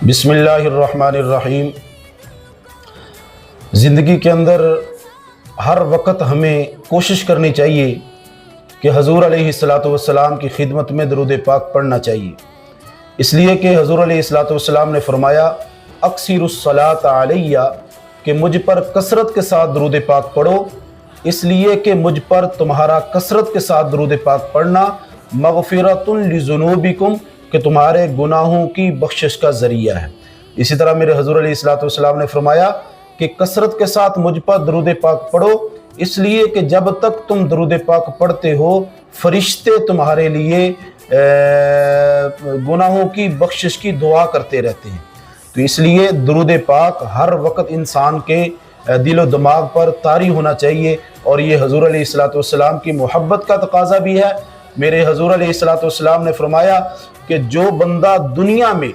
بسم اللہ الرحمن الرحیم۔ زندگی کے اندر ہر وقت ہمیں کوشش کرنی چاہیے کہ حضور علیہ السلام کی خدمت میں درود پاک پڑھنا چاہیے، اس لیے کہ حضور علیہ السلام نے فرمایا اکثر الصلاۃ علیہ، کہ مجھ پر کثرت کے ساتھ درود پاک پڑھو، اس لیے کہ مجھ پر تمہارا کثرت کے ساتھ درود پاک پڑھنا مغفرۃ لذنوبکم، کہ تمہارے گناہوں کی بخشش کا ذریعہ ہے۔ اسی طرح میرے حضور علیہ السلام نے فرمایا کہ کثرت کے ساتھ مجھ پر درود پاک پڑھو، اس لیے کہ جب تک تم درود پاک پڑھتے ہو فرشتے تمہارے لیے گناہوں کی بخشش کی دعا کرتے رہتے ہیں۔ تو اس لیے درود پاک ہر وقت انسان کے دل و دماغ پر طاری ہونا چاہیے، اور یہ حضور علیہ السلام کی محبت کا تقاضا بھی ہے۔ میرے حضور علیہ السلام نے فرمایا کہ جو بندہ دنیا میں